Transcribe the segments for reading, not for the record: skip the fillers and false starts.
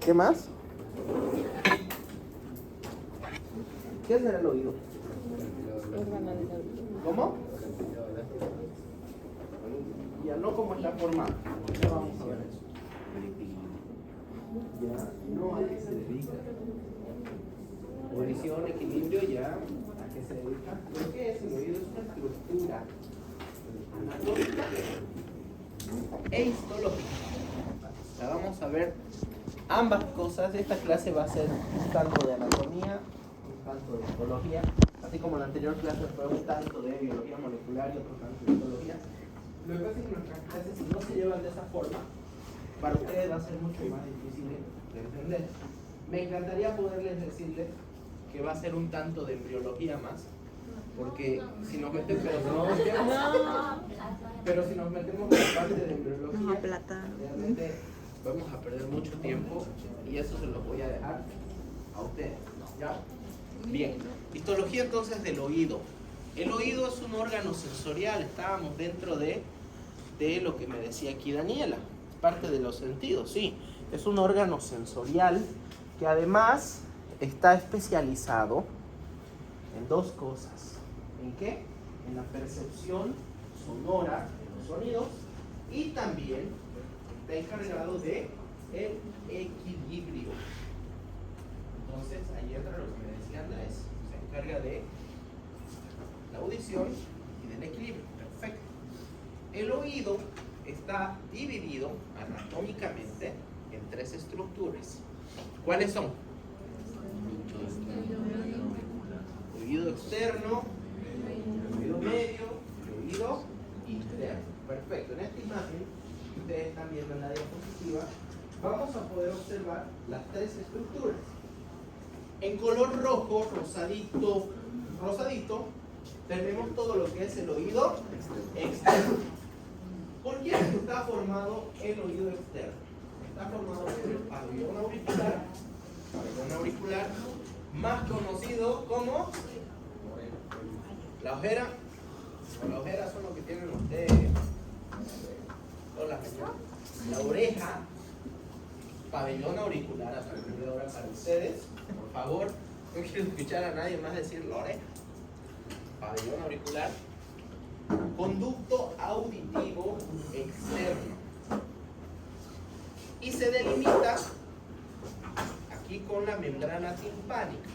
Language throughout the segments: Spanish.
¿Qué más? ¿Qué será el oído? ¿Cómo? Ya no como está formado. Ya vamos a ver eso. Ya no a qué se dedica. Audición, equilibrio, ya a qué se dedica. ¿Pero qué es el oído? Es una estructura anatómica e histológica. Ya vamos a ver ambas cosas. Esta clase va a ser un tanto de anatomía, un tanto de histología, así como la anterior clase fue un tanto de biología molecular y otro tanto de histología. Lo que pasa es que nuestras clases, si no se llevan de esa forma, para ustedes va a ser mucho más difícil de entender. Me encantaría poderles decirles que va a ser un tanto de embriología más, porque si nos metemos, pero si nos metemos en la parte de embriología, realmente vamos a perder mucho tiempo y eso se los voy a dejar a ustedes, ¿ya? Bien, histología entonces del oído. El oído es un órgano sensorial, estábamos dentro de lo que me decía aquí Daniela, parte de los sentidos, sí. Es un órgano sensorial que además está especializado en dos cosas. ¿En qué? En la percepción sonora de los sonidos y también está encargado de el equilibrio. Entonces, ahí entra lo que me decía Andrés. Se encarga de la audición y del equilibrio. Perfecto. El oído está dividido anatómicamente en tres estructuras. ¿Cuáles son? Oído externo, oído medio y oído interno. Perfecto. En esta imagen que ustedes están viendo en la diapositiva, vamos a poder observar las tres estructuras. En color rojo, rosadito, tenemos todo lo que es el oído externo. ¿Por quién está formado el oído externo? Está formado por el pabellón auricular, más conocido como la ojera. La ojera son lo que tienen ustedes. La oreja, pabellón auricular, a partir de ahora para ustedes, por favor, no quiero escuchar a nadie más decir la oreja. Pabellón auricular, conducto auditivo externo. Y se delimita aquí con la membrana timpánica.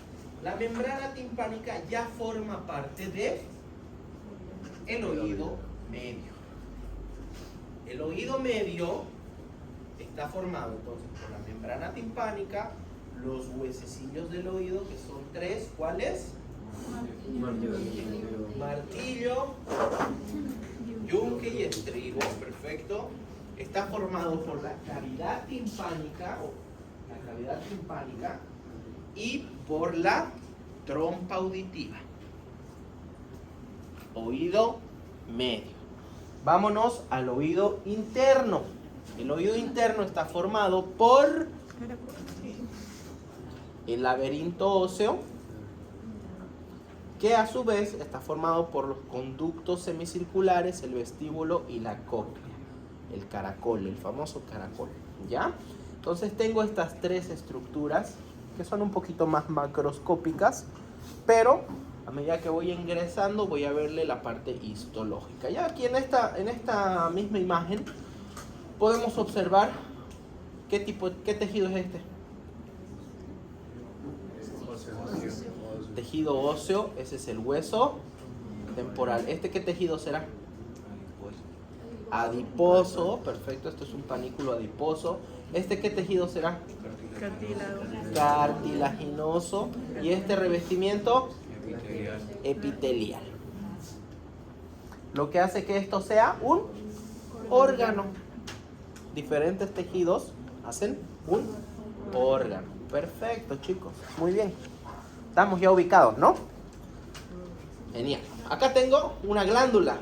La membrana timpánica ya forma parte de el oído medio. El oído medio está formado entonces por la membrana timpánica, los huesecillos del oído, que son tres. ¿Cuáles? Martillo, yunque y estribo. Perfecto. Está formado por la cavidad timpánica y por la trompa auditiva. Oído medio. Vámonos al oído interno. El oído interno está formado por el laberinto óseo, que a su vez está formado por los conductos semicirculares, el vestíbulo y la cóclea. El caracol, el famoso caracol, ¿ya? Entonces tengo estas tres estructuras que son un poquito más macroscópicas, pero a medida que voy ingresando voy a verle la parte histológica. Ya aquí en esta misma imagen podemos observar qué tejido es este. Tejido óseo, ese es el hueso temporal. ¿Este qué tejido será? Adiposo, perfecto, esto es un panículo adiposo. ¿Este qué tejido será? Cartilaginoso. ¿Y este revestimiento? Epitelial. Lo que hace que esto sea un órgano. Diferentes tejidos hacen un órgano. Perfecto, chicos, muy bien. Estamos ya ubicados, ¿no? Genial. Acá tengo una glándula.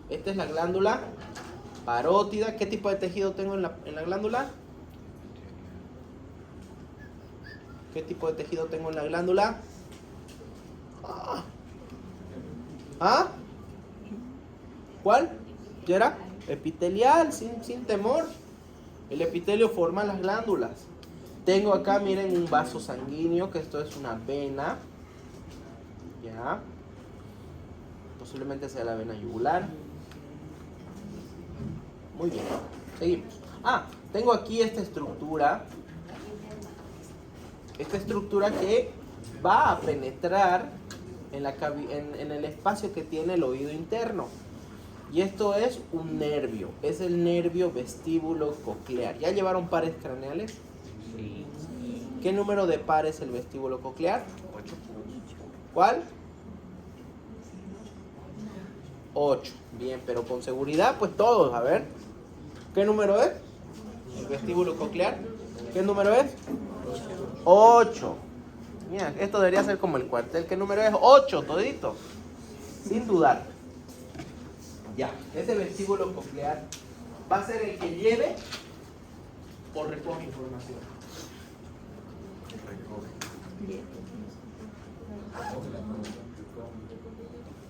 Esta es la glándula parótida. ¿Qué tipo de tejido tengo en la glándula? ¿Qué tipo de tejido tengo en la glándula? ¿Ah? ¿Cuál? ¿Ya era? Epitelial, sin temor. El epitelio forma las glándulas. Tengo acá, miren, un vaso sanguíneo, que esto es una vena. Ya. Posiblemente sea la vena yugular. Muy bien. Seguimos. Tengo aquí esta estructura. Esta estructura que va a penetrar en el espacio que tiene el oído interno. Y esto es un nervio. Es el nervio vestíbulo coclear. ¿Ya llevaron pares craneales? Sí. ¿Qué número de par es el vestíbulo coclear? 8. ¿Cuál? 8. Bien, pero con seguridad, pues todos, a ver. ¿Qué número es? El vestíbulo coclear. ¿Qué número es? 8. Mira, esto debería ser como el cuartel. ¿Qué número es? 8, todito. Sin dudar. Ya, ese vestíbulo coclear va a ser el que lleve o recoge información.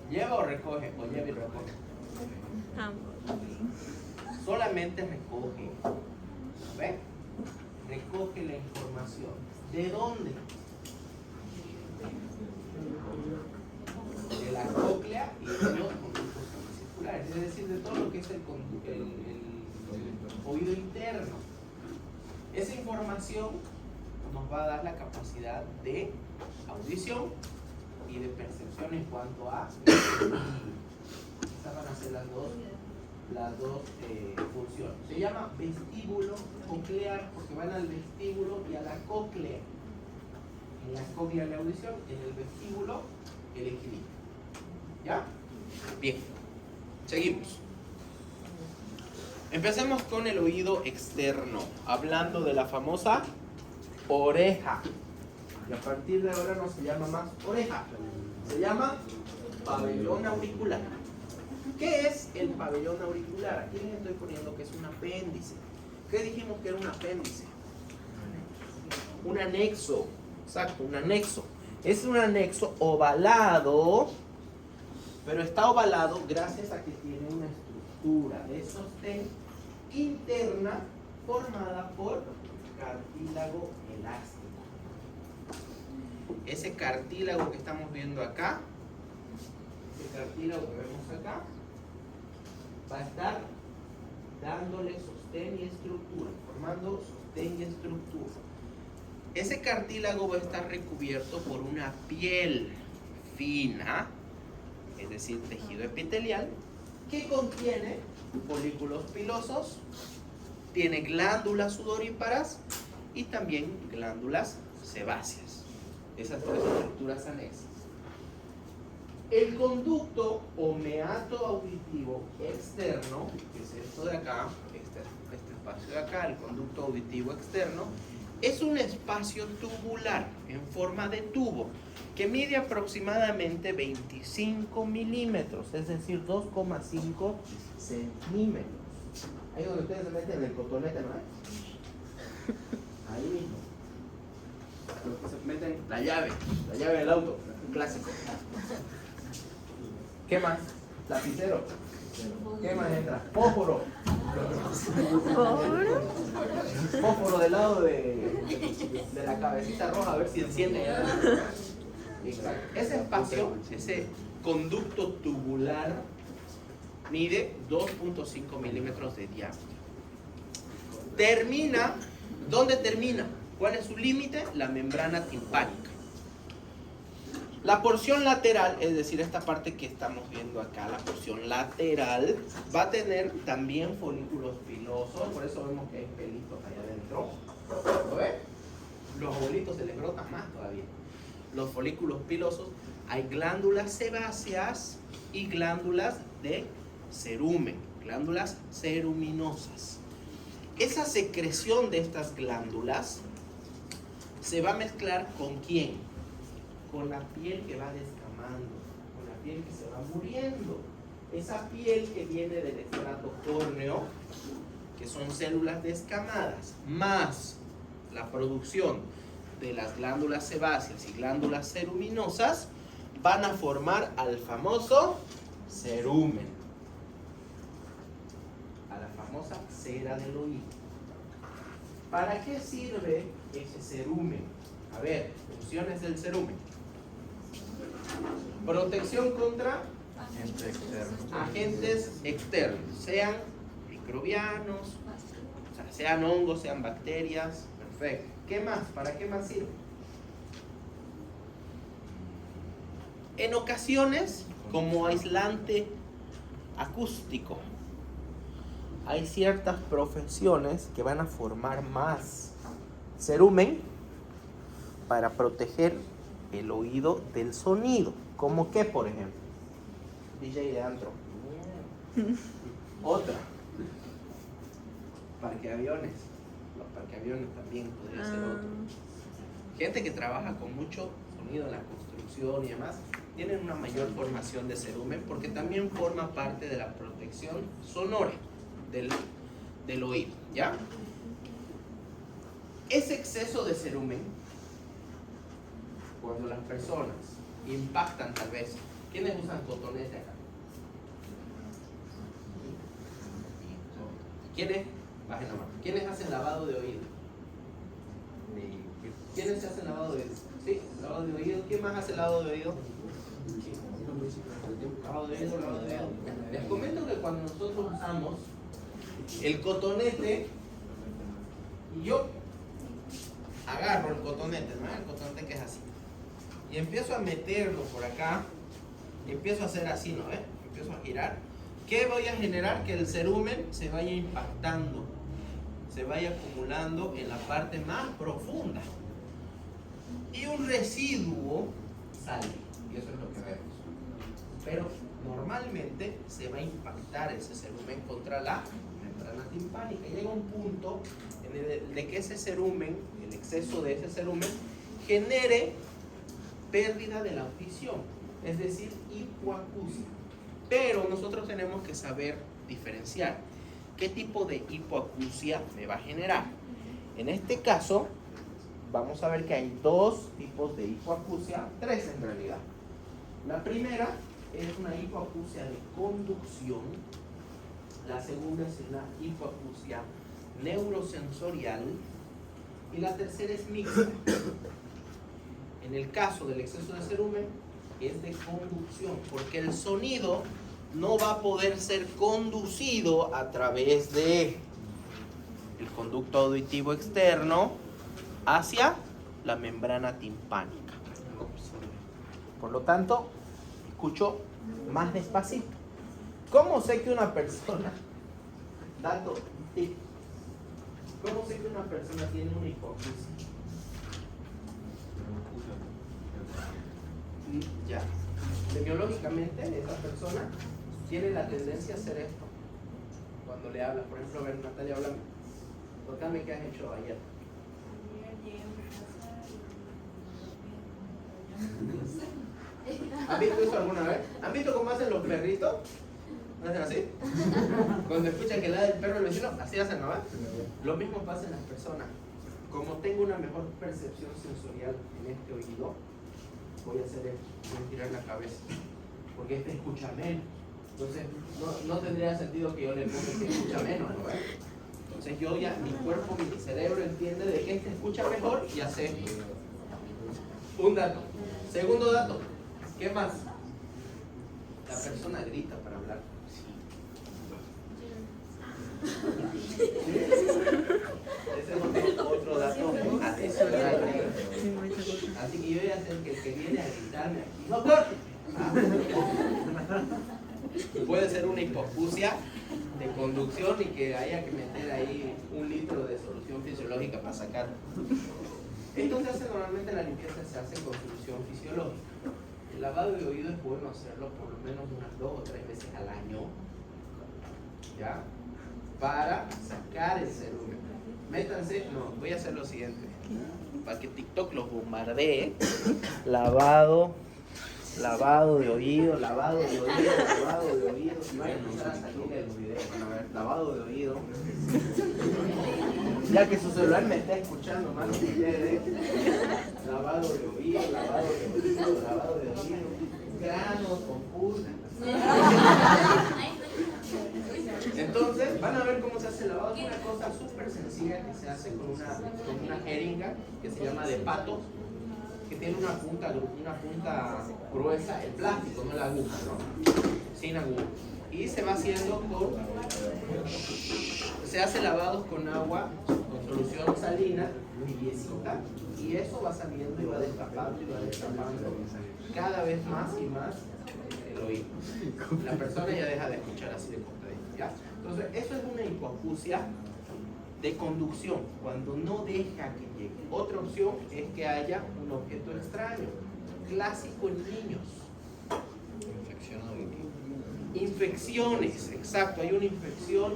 ¿Lleva o recoge? O lleva y recoge. Solamente recoge. ¿Ven? Recoge la información. ¿De dónde? De la cóclea y de los conductos semicirculares, es decir, de todo lo que es el oído interno. Esa información nos va a dar la capacidad de audición y de percepción en cuanto a estas van a ser las dos funciones. Se llama vestíbulo coclear porque van al vestíbulo y a la cóclea. En la cóclea la audición, en el vestíbulo el equilibrio. ¿Ya? Bien. Seguimos. Empecemos con el oído externo, hablando de la famosa oreja. Y a partir de ahora no se llama más oreja, se llama pabellón auricular. ¿Qué es el pabellón auricular? Aquí les estoy poniendo que es un apéndice. ¿Qué dijimos que era un apéndice? Un anexo. Exacto, un anexo. Es un anexo ovalado, pero está ovalado gracias a que tiene una estructura de sostén interna formada por cartílago elástico. Ese cartílago que estamos viendo acá, ese cartílago que vemos acá, va a estar dándole sostén y estructura, formando sostén y estructura. Ese cartílago va a estar recubierto por una piel fina, es decir, tejido epitelial, que contiene folículos pilosos, tiene glándulas sudoríparas y también glándulas sebáceas. Esas tres estructuras anexas. El conducto o meato auditivo externo, que es esto de acá, este espacio de acá, el conducto auditivo externo, es un espacio tubular en forma de tubo que mide aproximadamente 25 milímetros, es decir, 2,5 centímetros. Ahí donde ustedes se meten el cotonete, ¿no? Ahí mismo. Los que se meten la llave del auto, un clásico. ¿Qué más? Lapicero. ¿Qué más entra? Fósforo. Fósforo del lado de la cabecita roja, a ver si enciende. Exacto. Ese espacio, ese conducto tubular, mide 2.5 milímetros de diámetro. Termina, ¿dónde termina? ¿Cuál es su límite? La membrana timpánica. La porción lateral, es decir, esta parte que estamos viendo acá, la porción lateral, va a tener también folículos pilosos, por eso vemos que hay pelitos allá adentro. ¿Lo ven? Los abuelitos se les brotan más todavía. Los folículos pilosos, hay glándulas sebáceas y glándulas de cerumen, glándulas ceruminosas. Esa secreción de estas glándulas se va a mezclar ¿con quién? Con la piel que va descamando, con la piel que se va muriendo. Esa piel que viene del estrato córneo, que son células descamadas, más la producción de las glándulas sebáceas y glándulas ceruminosas, van a formar al famoso cerumen, a la famosa cera del oído. ¿Para qué sirve ese cerumen. A ver, funciones del cerumen. Protección contra agentes externos, sean microbianos, o sea, sean hongos, sean bacterias. Perfecto. ¿Qué más? ¿Para qué más sirve? En ocasiones, como aislante acústico. Hay ciertas profesiones que van a formar más cerumen para proteger el oído del sonido. ¿Como qué, por ejemplo? DJ de antro. Otra. Parqueaviones. Los parqueaviones también podría ser otro. Gente que trabaja con mucho sonido en la construcción y demás, tienen una mayor formación de cerumen porque también forma parte de la protección sonora del oído, ¿ya? Ese exceso de cerumen, cuando las personas impactan tal vez, ¿quiénes usan cotonete acá? ¿Quiénes? Bajen la mano. ¿Quiénes hacen lavado de oído? ¿Quiénes se hacen lavado de oído? ¿Sí? ¿Lavado de oído? ¿Quién más hace lavado de oído? Lavado de oído, lavado de oído. Les comento que cuando nosotros usamos el cotonete, y yo agarro el cotonete, ¿no? El cotonete que es así, y empiezo a meterlo por acá, y empiezo a hacer así, ¿no? Empiezo a girar. ¿Qué voy a generar? Que el cerumen se vaya impactando, se vaya acumulando en la parte más profunda. Y un residuo sale, y eso es lo que vemos. Pero normalmente se va a impactar ese cerumen contra la membrana timpánica. Y llega un punto en el de que ese cerumen, el exceso de ese cerumen, genere pérdida de la audición, es decir, hipoacusia. Pero nosotros tenemos que saber diferenciar qué tipo de hipoacusia me va a generar. En este caso, vamos a ver que hay dos tipos de hipoacusia, tres en realidad. La primera es una hipoacusia de conducción, la segunda es una hipoacusia neurosensorial y la tercera es mixta. En el caso del exceso de cerumen es de conducción, porque el sonido no va a poder ser conducido a través de el conducto auditivo externo hacia la membrana timpánica. Por lo tanto, escucho más despacito. ¿Cómo sé que una persona, dato tip, cómo sé que una persona tiene una hipoacusia? Ya, biológicamente esa persona tiene la tendencia a hacer esto cuando le hablas. Por ejemplo, a ver, Natalia, háblame. Contame qué has hecho ayer. ¿Han visto eso alguna vez? ¿Han visto cómo hacen los perritos? ¿No hacen así? Cuando escuchan que ladra el perro del vecino, así hacen, ¿no? Lo mismo pasa en las personas. Como tengo una mejor percepción sensorial en este oído, voy a hacer esto, voy a tirar la cabeza, porque este escucha menos. Entonces, no tendría sentido que yo le ponga que escucha menos, ¿no? Entonces yo ya, mi cuerpo, mi cerebro entiende de que este escucha mejor y hace esto. Un dato. Segundo dato. ¿Qué más? La persona grita para hablar. Ese es otro dato adicional. Así que yo voy a hacer que el que viene a gritarme aquí, ¡no corte! Puede ser una hipoacusia de conducción y que haya que meter ahí 1 litro de solución fisiológica para sacar. Esto se hace normalmente, la limpieza se hace con solución fisiológica. El lavado de oído es bueno hacerlo por lo menos unas 2 o 3 veces al año, ¿ya? Para sacar el cerumen. Métanse, no, voy a hacer lo siguiente, para que TikTok los bombardee. Lavado de oído, lavado de oído, lavado de oído. Y van a empezar a salir en los videos, van a ver, lavado de oído. Ya que su celular me está escuchando más que ustedes. Lavado de oído, lavado de oído, lavado de oído. Granos con pulgas. Entonces, van a ver cómo se hace el lavado. Es una cosa súper sencilla. sencilla que se hace con una jeringa que se llama de pato, que tiene una punta gruesa, el plástico, no la aguja, ¿no? Sin aguja. Y se va haciendo se hace lavados con agua, con solución salina, tibiecita, y eso va saliendo y va destapando cada vez más y más el oído. La persona ya deja de escuchar así de cortadito, ¿ya? Entonces, eso es una hipoacusia de conducción, cuando no deja que llegue. Otra opción es que haya un objeto extraño, clásico en niños. Infección auditiva. Infecciones, exacto, hay una infección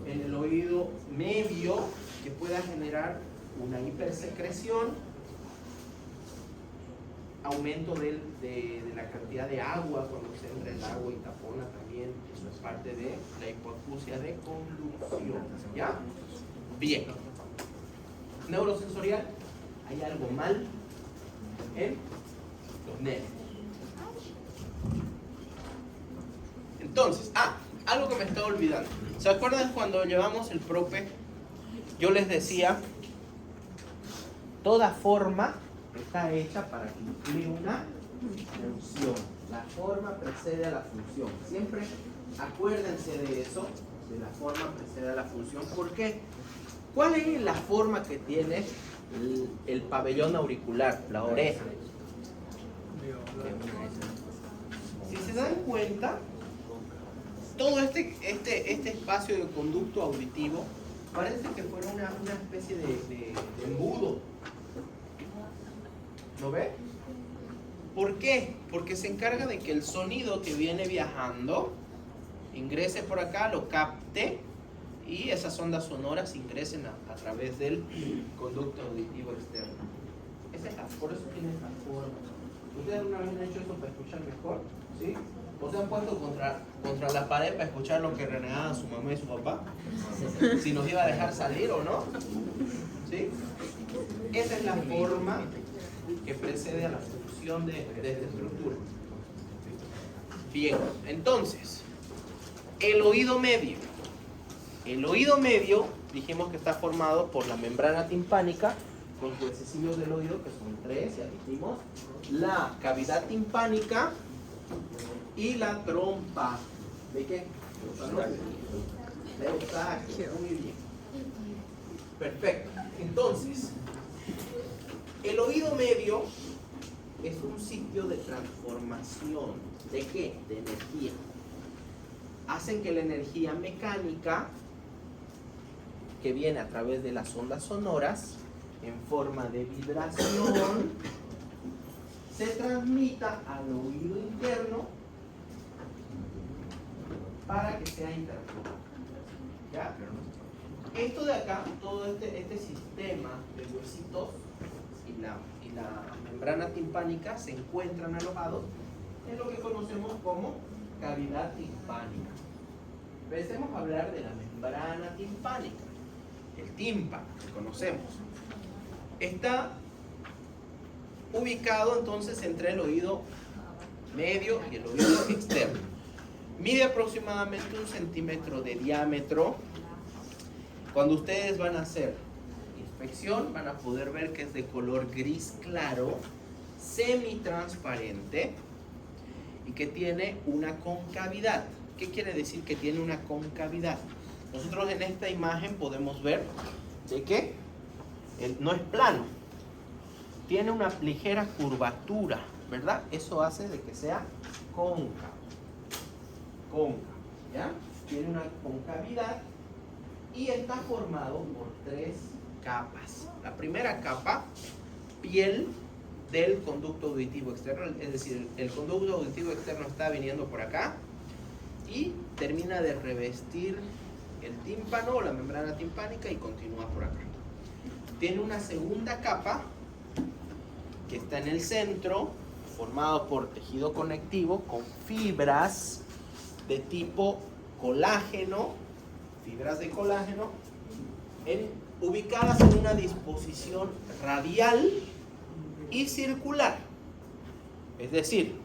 en el oído medio que pueda generar una hipersecreción, aumento de la cantidad de agua cuando se entra el agua y tapona también. Eso es parte de la hipoacusia de conducción, ¿ya? Bien. Neurosensorial, hay algo mal en los nervios. Entonces, algo que me estaba olvidando. ¿Se acuerdan cuando llevamos el prope? Yo les decía, toda forma está hecha para cumplir una función. La forma precede a la función. Siempre acuérdense de eso, de la forma precede a la función. ¿Por qué? ¿Cuál es la forma que tiene el pabellón auricular, la oreja? Si se dan cuenta, todo este espacio de conducto auditivo parece que fuera una especie de embudo. ¿Lo ve? ¿Por qué? Porque se encarga de que el sonido que viene viajando ingrese por acá, lo capte y esas ondas sonoras ingresen a través del conducto auditivo externo. Por eso tiene esta forma. ¿Ustedes alguna vez han hecho eso para escuchar mejor? ¿Sí? ¿O se han puesto contra la pared para escuchar lo que renegaban su mamá y su papá? Si nos iba a dejar salir o no. ¿Sí? Esa es la forma que precede a la función de esta estructura. Bien, entonces, el oído medio. El oído medio, dijimos que está formado por la membrana timpánica, con los huesecillos del oído, que son 3, ya dijimos, la cavidad timpánica y la trompa. ¿De qué? Eustaquio. Muy bien. Perfecto. Entonces, el oído medio es un sitio de transformación. ¿De qué? De energía. Hacen que la energía mecánica que viene a través de las ondas sonoras en forma de vibración se transmita al oído interno para que sea interpretado. ¿Ya? Esto de acá, todo este sistema de huesitos y la membrana timpánica se encuentran alojados en lo que conocemos como cavidad timpánica. Empecemos a hablar de la membrana timpánica. El tímpano que conocemos está ubicado entonces entre el oído medio y el oído externo. Mide aproximadamente 1 centímetro de diámetro. Cuando ustedes van a hacer inspección van a poder ver que es de color gris claro, semitransparente y que tiene una concavidad. ¿Qué quiere decir que tiene una concavidad? Nosotros en esta imagen podemos ver de que no es plano, tiene una ligera curvatura, ¿verdad? Eso hace de que sea cóncavo. ¿Ya? Tiene una concavidad y está formado por 3 capas. La primera capa, piel del conducto auditivo externo, es decir, el conducto auditivo externo está viniendo por acá y termina de revestir el tímpano o la membrana timpánica y continúa por acá. Tiene una segunda capa que está en el centro, formado por tejido conectivo con fibras de tipo colágeno, fibras de colágeno, ubicadas en una disposición radial y circular, es decir,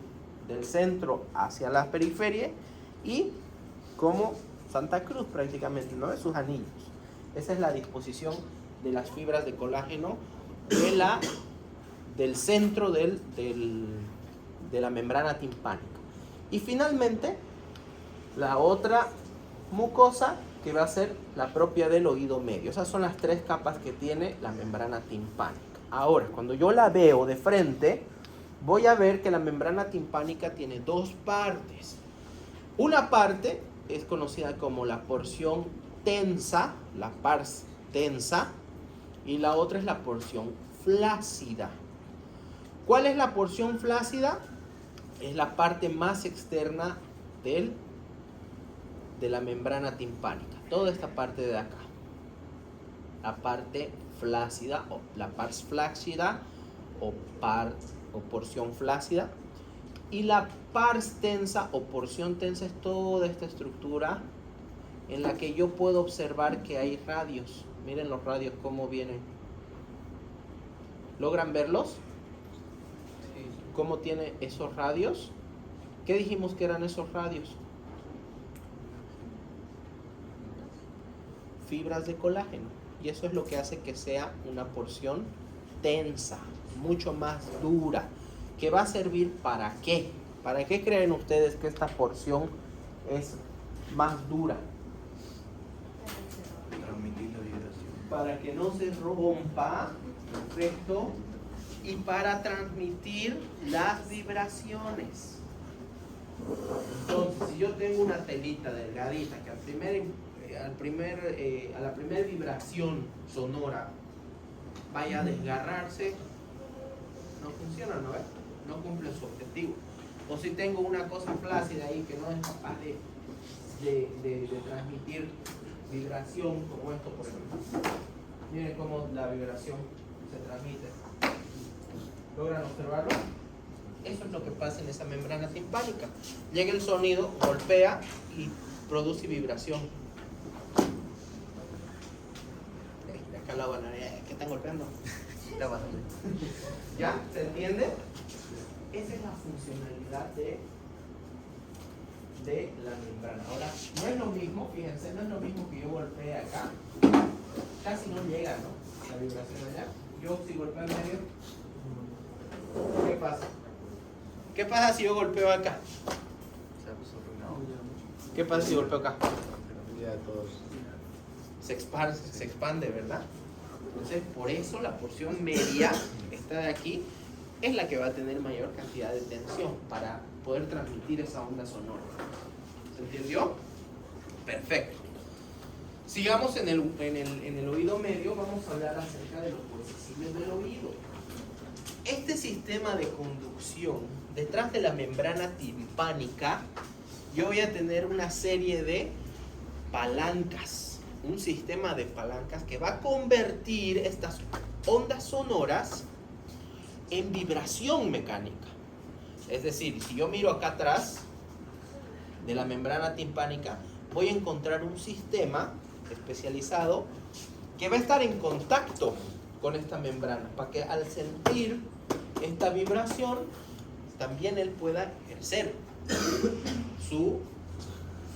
del centro hacia la periferia y como Santa Cruz prácticamente, ¿no? De sus anillos. Esa es la disposición de las fibras de colágeno del centro de la membrana timpánica. Y finalmente, la otra mucosa que va a ser la propia del oído medio. Esas son las tres capas que tiene la membrana timpánica. Ahora, cuando yo la veo de frente, voy a ver que la membrana timpánica tiene dos partes. Una parte es conocida como la porción tensa, la pars tensa, y la otra es la porción flácida. ¿Cuál es la porción flácida? Es la parte más externa de la membrana timpánica. Toda esta parte de acá. La parte flácida o la pars flácida o porción flácida. Y la pars tensa o porción tensa es toda esta estructura en la que yo puedo observar que hay radios. Miren los radios cómo vienen. ¿Logran verlos? ¿Cómo tiene esos radios? ¿Qué dijimos que eran esos radios? Fibras de colágeno. Y eso es lo que hace que sea una porción tensa, mucho más dura. ¿Que va a servir para qué? ¿Para qué creen ustedes que esta porción es más dura? Transmitir la vibración. Para que no se rompa, perfecto, y para transmitir las vibraciones. Entonces, si yo tengo una telita delgadita que a la primera vibración sonora vaya a desgarrarse, no funciona, ¿no ves? No cumple su objetivo. O si tengo una cosa flácida ahí que no es capaz de transmitir vibración, como esto por ejemplo. Miren cómo la vibración se transmite. ¿Logran observarlo? Eso es lo que pasa en esa membrana timpánica. Llega el sonido, golpea y produce vibración. Acá la van a ver, ¿qué están golpeando? ¿Ya? ¿Se entiende? Esa es la funcionalidad de la membrana. Ahora, no es lo mismo, fíjense, no es lo mismo que yo golpee acá. Casi no llega, ¿no? La vibración allá. Yo si golpeo en medio, ¿qué pasa? ¿Qué pasa si yo golpeo acá? ¿Qué pasa si golpeo acá? Se expande, ¿verdad? Entonces, por eso la porción media, esta de aquí, es la que va a tener mayor cantidad de tensión para poder transmitir esa onda sonora. ¿Se entendió? Perfecto. Sigamos en el oído medio, vamos a hablar acerca de los huesecillos del oído. Este sistema de conducción, detrás de la membrana timpánica, yo voy a tener una serie de palancas, un sistema de palancas que va a convertir estas ondas sonoras en vibración mecánica. Es decir, si yo miro acá atrás de la membrana timpánica, voy a encontrar un sistema especializado que va a estar en contacto con esta membrana para que al sentir esta vibración también él pueda ejercer su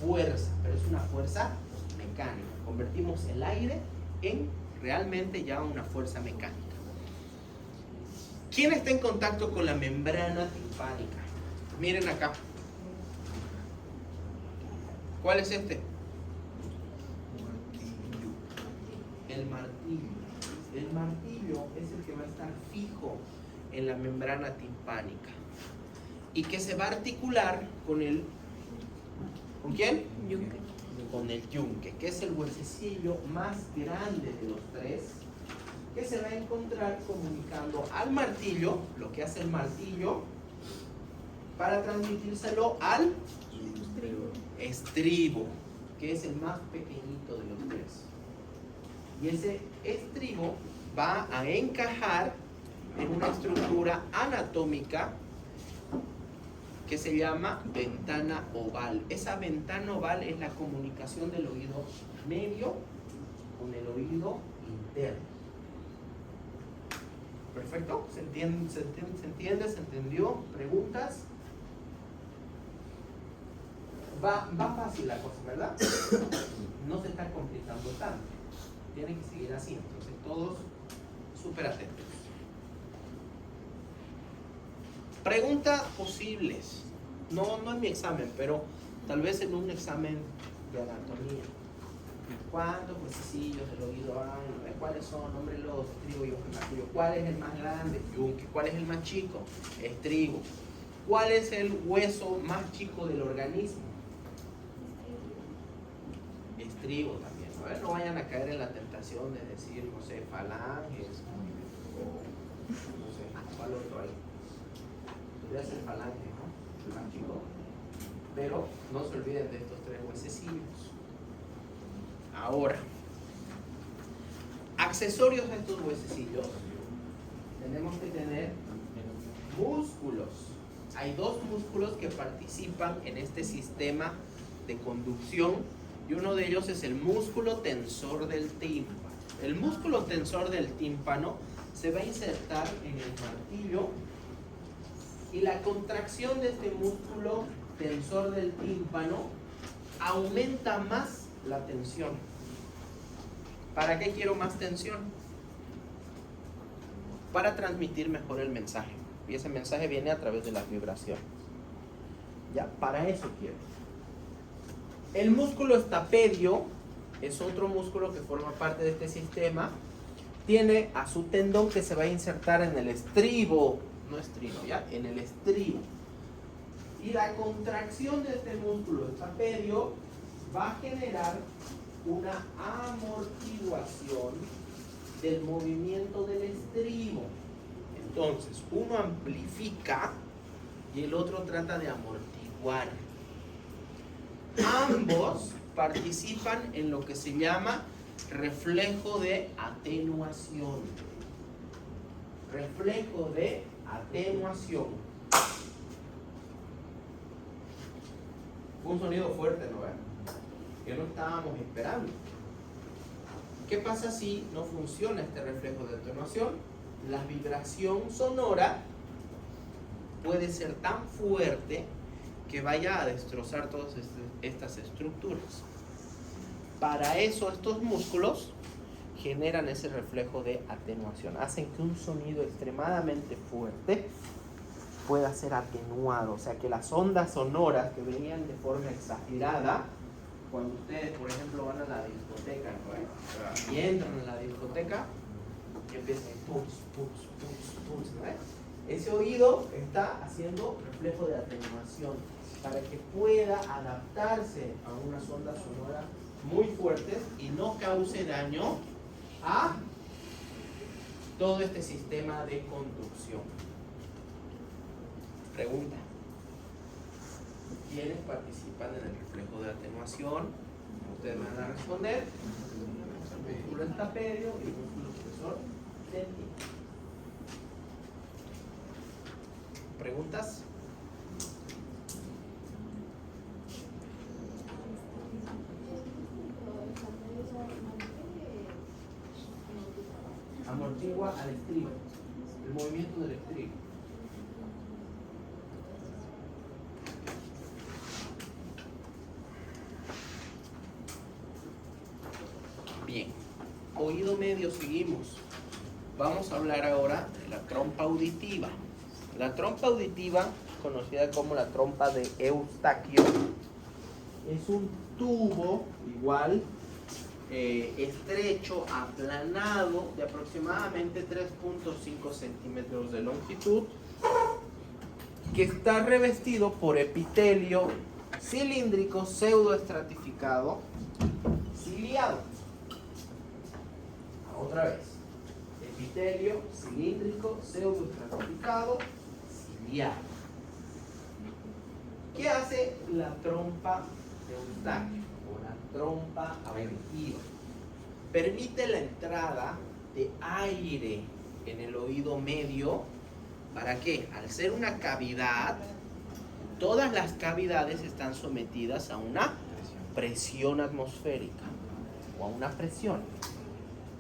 fuerza, pero es una fuerza mecánica. Convertimos el aire en realmente ya una fuerza mecánica. ¿Quién está en contacto con la membrana timpánica? Miren acá. ¿Cuál es este? El martillo. El martillo es el que va a estar fijo en la membrana timpánica y que se va a articular con el... ¿Con quién? Yunque. Con el yunque, que es el huesecillo más grande de los tres, que se va a encontrar comunicando al martillo, lo que hace el martillo, para transmitírselo al estribo, que es el más pequeñito de los tres. Y ese estribo va a encajar en una estructura anatómica que se llama ventana oval. Esa ventana oval es la comunicación del oído medio con el oído interno. ¿Perfecto? ¿Se entiende? ¿Se entendió? ¿Preguntas? Va fácil la cosa, ¿verdad? No se está complicando tanto. Tienen que seguir así, entonces todos súper atentos. Preguntas posibles. No en mi examen, pero tal vez en un examen de anatomía. ¿Cuántos huesecillos del oído hay? ¿Cuáles son? Nómbrelos, estribo y ojo. ¿Cuál es el más grande? Yunque. ¿Cuál es el más chico? Estribo. ¿Cuál es el hueso más chico del organismo? Estribo también. A ver, no vayan a caer en la tentación de decir, no sé, falanges o no sé, ¿cuál otro hay? Podría ser falange, ¿no? El más chico. Pero no se olviden de estos tres huesecillos. Ahora, accesorios a estos huesecillos, tenemos que tener músculos. Hay dos músculos que participan en este sistema de conducción y uno de ellos es el músculo tensor del tímpano. El músculo tensor del tímpano se va a insertar en el martillo y la contracción de este músculo tensor del tímpano aumenta más la tensión. ¿Para qué quiero más tensión? Para transmitir mejor el mensaje. Y ese mensaje viene a través de las vibraciones. Ya, para eso quiero. El músculo estapedio es otro músculo que forma parte de este sistema. Tiene a su tendón que se va a insertar en el estribo, no estribo, ya, en el estribo. Y la contracción de este músculo estapedio va a generar una amortiguación del movimiento del estribo. Entonces, uno amplifica y el otro trata de amortiguar. Ambos participan en lo que se llama reflejo de atenuación. Reflejo de atenuación. Un sonido fuerte, ¿no ven? Que no estábamos esperando. ¿Qué pasa si no funciona este reflejo de atenuación? La vibración sonora puede ser tan fuerte que vaya a destrozar todas estas estructuras. Para eso estos músculos generan ese reflejo de atenuación. Hacen que un sonido extremadamente fuerte pueda ser atenuado. O sea que las ondas sonoras que venían de forma exagerada, cuando ustedes, por ejemplo, van a la discoteca, ¿no? Y entran en la discoteca y empiezan pums, pums, pums, pums, ¿no? Ese oído está haciendo reflejo de atenuación para que pueda adaptarse a unas ondas sonoras muy fuertes y no cause daño a todo este sistema de conducción. Pregunta. ¿Quiénes participan en el reflejo de atenuación? Ustedes me van a responder. El músculo estapedio y el músculo tensor del tímpano. ¿Preguntas? Amortigua al estribo, el movimiento del estribo. Bien, oído medio seguimos. Vamos a hablar ahora de la trompa auditiva. La trompa auditiva, conocida como la trompa de Eustaquio, es un tubo igual, estrecho, aplanado, de aproximadamente 3.5 centímetros de longitud, que está revestido por epitelio cilíndrico pseudoestratificado ciliado. Otra vez, epitelio cilíndrico pseudoestratificado ciliado. ¿Qué hace la trompa de Eustaquio o la trompa auditiva? Permite la entrada de aire en el oído medio. ¿Para qué? Al ser una cavidad, todas las cavidades están sometidas a una presión atmosférica o a una presión.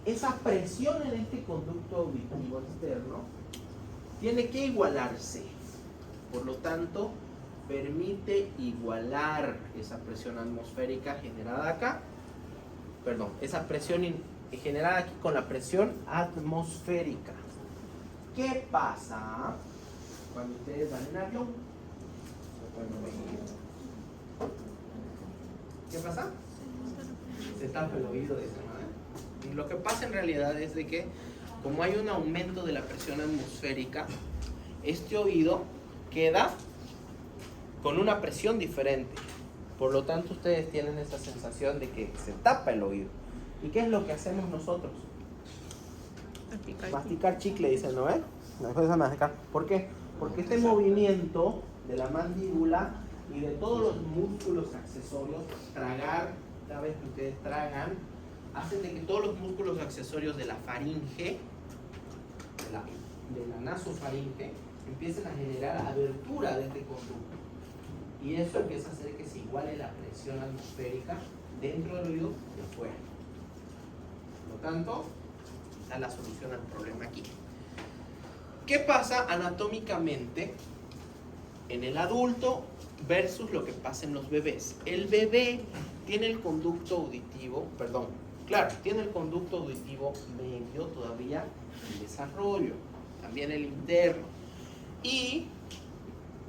Esa presión en este conducto auditivo externo tiene que igualarse. Por lo tanto, permite igualar esa presión atmosférica generada acá, esa presión generada aquí con la presión atmosférica. ¿Qué pasa cuando ustedes van en avión? ¿Qué pasa? Se tapa el oído de esa manera. Y lo que pasa en realidad es de que como hay un aumento de la presión atmosférica, este oído queda con una presión diferente. Por lo tanto, ustedes tienen esa sensación de que se tapa el oído. ¿Y qué es lo que hacemos nosotros? Masticar chicle, dicen, ¿no? ¿Por qué? Porque este movimiento de la mandíbula y de todos los músculos accesorios, tragar, cada vez que ustedes tragan, hacen de que todos los músculos accesorios de la faringe, de la nasofaringe, empiecen a generar abertura de este conducto. Y eso empieza a hacer que se iguale la presión atmosférica dentro del oído y afuera. Por lo tanto, está la solución al problema aquí. ¿Qué pasa anatómicamente en el adulto versus lo que pasa en los bebés? El bebé tiene el conducto auditivo, tiene el conducto auditivo medio todavía en desarrollo, también el interno. Y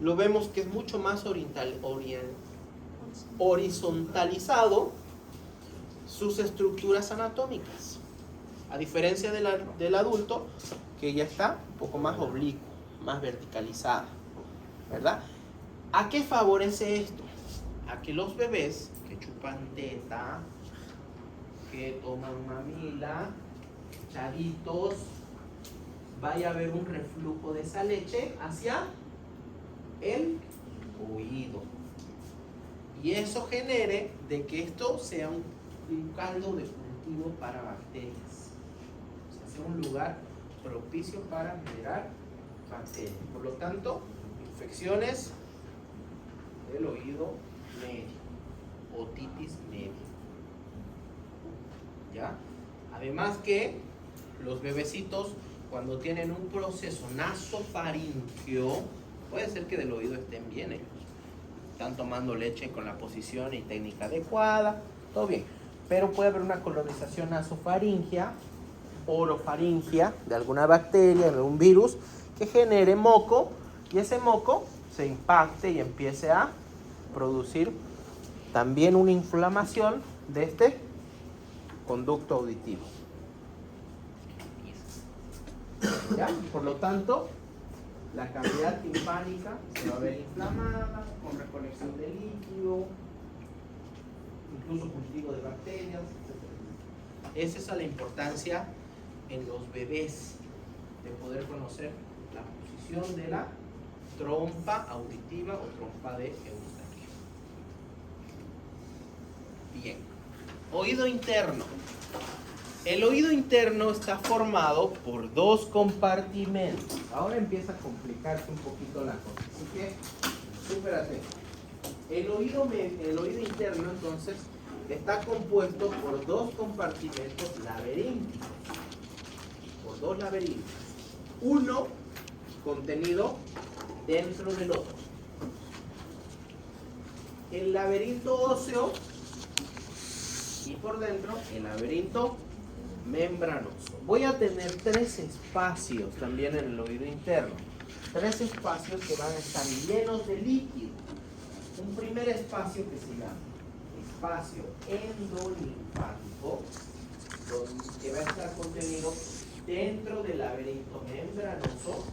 lo vemos que es mucho más horizontalizado sus estructuras anatómicas, a diferencia del adulto, que ya está un poco más oblicuo, más verticalizada, ¿verdad? ¿A qué favorece esto? A que los bebés que chupan teta, que toman mamila, chavitos, vaya a haber un reflujo de esa leche hacia el oído. Y eso genere de que esto sea un caldo de cultivo para bacterias. O sea, sea un lugar propicio para generar bacterias. Por lo tanto, infecciones del oído medio, otitis media. ¿Ya? Además que los bebecitos, cuando tienen un proceso nasofaringeo, puede ser que del oído estén bien ellos. Están tomando leche con la posición y técnica adecuada, todo bien. Pero puede haber una colonización nasofaringea, orofaringea, de alguna bacteria, de algún virus, que genere moco, y ese moco se impacte y empiece a producir también una inflamación de este conducto auditivo. ¿Ya? Por lo tanto, la cavidad timpánica se va a ver inflamada, con recolección de líquido, incluso cultivo de bacterias, etc. Esa es la importancia en los bebés de poder conocer la posición de la trompa auditiva o trompa de Eustaquio. Bien. Oído interno. El oído interno está formado por dos compartimentos. Ahora empieza a complicarse un poquito la cosa. Así que, súper atento. El oído interno, entonces, está compuesto por dos compartimentos laberínticos. Por dos laberintos. Uno contenido dentro del otro. El laberinto óseo y por dentro el laberinto membranoso. Voy a tener tres espacios también en el oído interno. Tres espacios que van a estar llenos de líquido. Un primer espacio que se llama espacio endolinfático, que va a estar contenido dentro del laberinto membranoso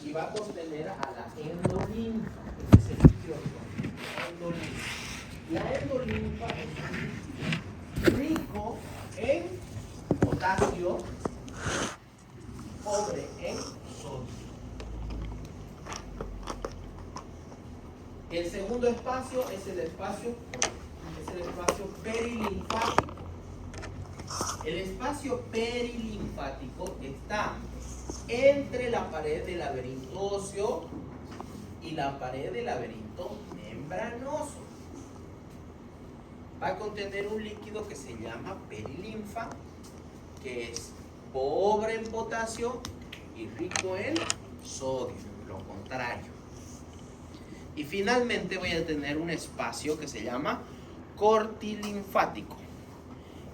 y va a contener a la endolinfa, que es el líquido endolinfa. La endolinfa es rico en potasio, pobre en sodio. El segundo espacio es el espacio perilinfático. El espacio perilinfático está entre la pared del laberinto óseo y la pared del laberinto membranoso. Va a contener un líquido que se llama perilinfa, que es pobre en potasio y rico en sodio, lo contrario. Y finalmente voy a tener un espacio que se llama cortilinfático.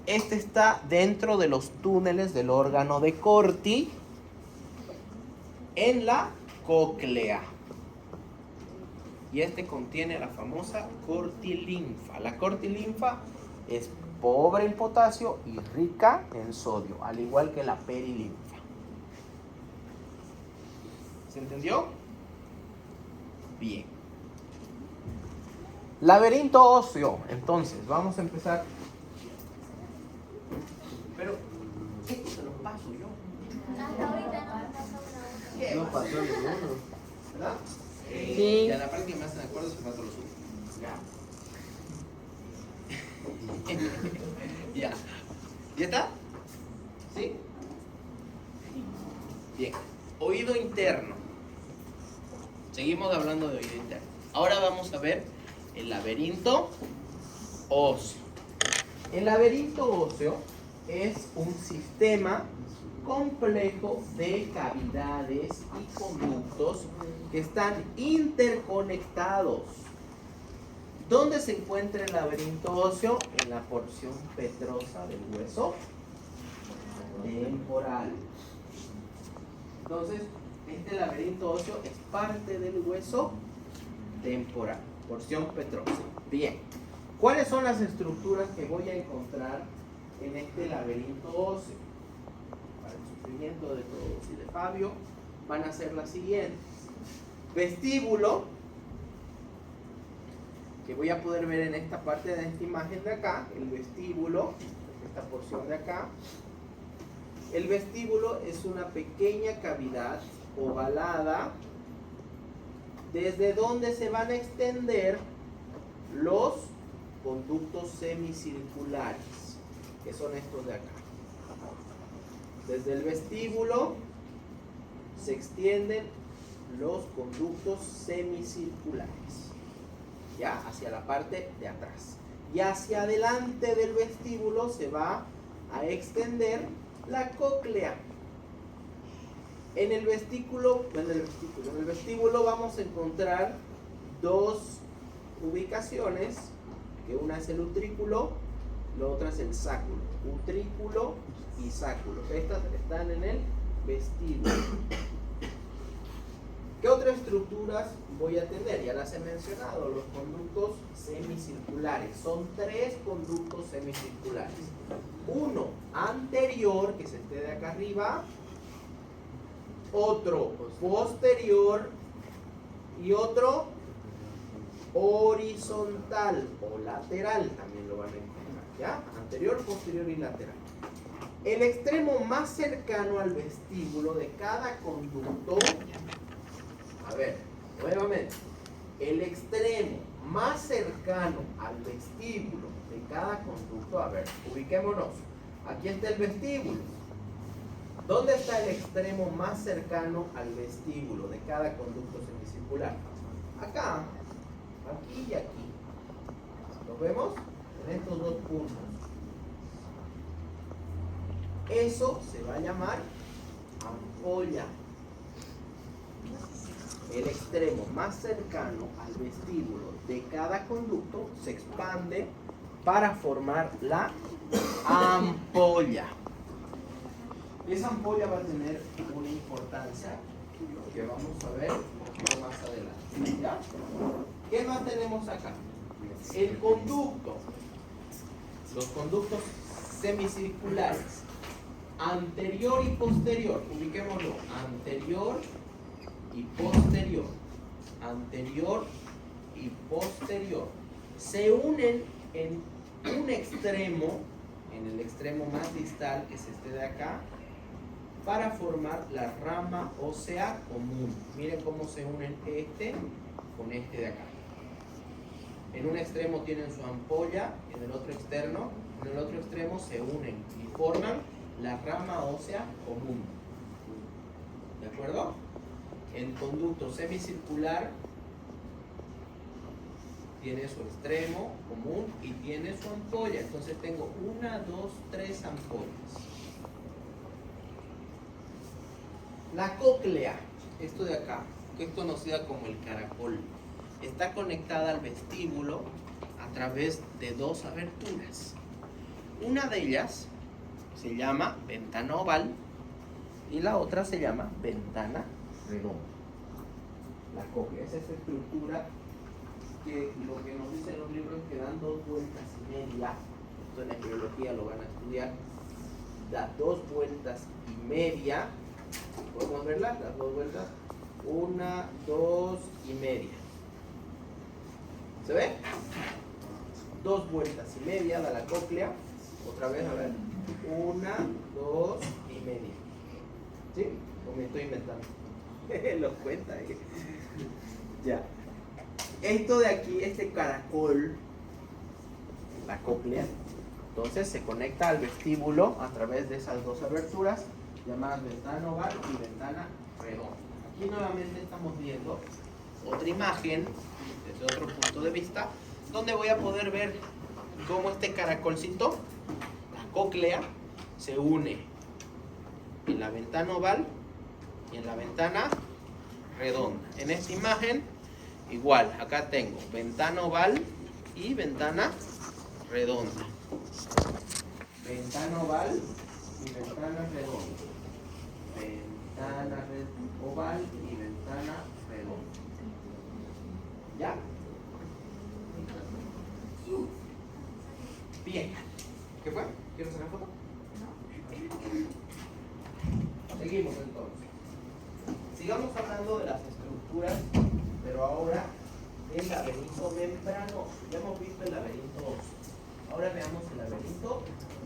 Este está dentro de los túneles del órgano de Corti en la cóclea. Y este contiene la famosa cortilinfa. La cortilinfa es pobre en potasio y rica en sodio, al igual que la perilinfa. ¿Se entendió? Bien. Laberinto óseo. Entonces, vamos a empezar. Pero, esto se lo paso yo. Hasta ahorita no No pasó ninguno. ¿Verdad? Sí. Y a la práctica me hacen de acuerdo si rato lo subo. Ya. Ya. ¿Ya está? ¿Sí? Bien. Oído interno. Seguimos hablando de oído interno. Ahora vamos a ver el laberinto óseo. El laberinto óseo es un sistema complejo de cavidades y conductos que están interconectados. ¿Dónde se encuentra el laberinto óseo? En la porción petrosa del hueso temporal. Entonces, este laberinto óseo es parte del hueso temporal, porción petrosa. Bien, ¿cuáles son las estructuras que voy a encontrar en este laberinto óseo? Para el sufrimiento de todos y de Fabio, van a ser las siguientes. Vestíbulo, que voy a poder ver en esta parte de esta imagen de acá, el vestíbulo, esta porción de acá. El vestíbulo es una pequeña cavidad ovalada desde donde se van a extender los conductos semicirculares, que son estos de acá. Desde el vestíbulo se extienden los conductos semicirculares, ya hacia la parte de atrás. Y hacia adelante del vestíbulo se va a extender la cóclea. En el vestíbulo vamos a encontrar dos ubicaciones, que una es el utrículo, la otra es el sáculo. Utrículo y sáculo. Estas están en el vestíbulo. ¿Qué otras estructuras voy a tener? Ya las he mencionado, los conductos semicirculares. Son 3 conductos semicirculares. Uno anterior, que es este de acá arriba, otro posterior y otro horizontal o lateral, también lo van a encontrar, ¿ya? Anterior, posterior y lateral. El extremo más cercano al vestíbulo de cada conducto, a ver, nuevamente, el extremo más cercano al vestíbulo de cada conducto, a ver, ubiquémonos. Aquí está el vestíbulo. ¿Dónde está el extremo más cercano al vestíbulo de cada conducto semicircular? Acá, aquí y aquí. ¿Lo vemos? En estos dos puntos. Eso se va a llamar ampolla. El extremo más cercano al vestíbulo de cada conducto se expande para formar la ampolla. Esa ampolla va a tener una importancia que vamos a ver un poquito más adelante, ¿ya? ¿Qué más tenemos acá? El conducto, los conductos semicirculares, anterior y posterior, ubiquémoslo, anterior y posterior, anterior y posterior, se unen en un extremo, en el extremo más distal, que es este de acá, para formar la rama ósea común. Miren cómo se unen este con este de acá. En un extremo tienen su ampolla, en el otro extremo se unen y forman la rama ósea común. ¿De acuerdo? El conducto semicircular tiene su extremo común y tiene su ampolla. Entonces tengo 1, 2, 3 ampollas. La cóclea, esto de acá, que es conocida como el caracol, está conectada al vestíbulo a través de 2 aberturas. Una de ellas se llama ventana oval y la otra se llama ventana redonda. La cóclea es esa estructura que lo que nos dicen los libros es que dan 2 vueltas y media. Esto en embriología lo van a estudiar. Da 2 vueltas y media. ¿Podemos verlas? Las 2 vueltas. 1, 2 y media. ¿Se ve? 2 vueltas y media da la cóclea. Otra vez, a ver. 1, 2 y media. ¿Sí? O me estoy inventando. Lo cuenta. Ya. Esto de aquí, este caracol, la cóclea, entonces se conecta al vestíbulo a través de esas 2 aberturas llamadas ventana oval y ventana redonda. Aquí nuevamente estamos viendo otra imagen desde otro punto de vista donde voy a poder ver cómo este caracolcito, la cóclea, se une en la ventana oval y en la ventana redonda. En esta imagen igual, acá tengo ventana oval y ventana redonda. Ventana oval y ventana redonda. Ventana oval y ventana redonda. ¿Ya? Bien. ¿Qué fue? ¿Quieres sacar foto? Seguimos entonces. Sigamos hablando de las estructuras, pero ahora el laberinto membranoso. Ya hemos visto el laberinto óseo. Ahora veamos el laberinto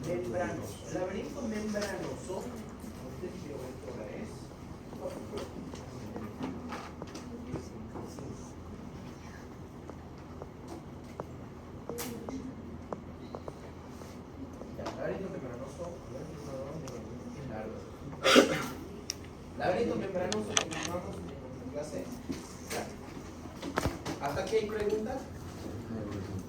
membranoso. El laberinto membranoso, no sé si esto es. Ya, laberinto membranoso. Laberinto membranoso, continuamos en la clase. ¿Hasta aquí hay preguntas?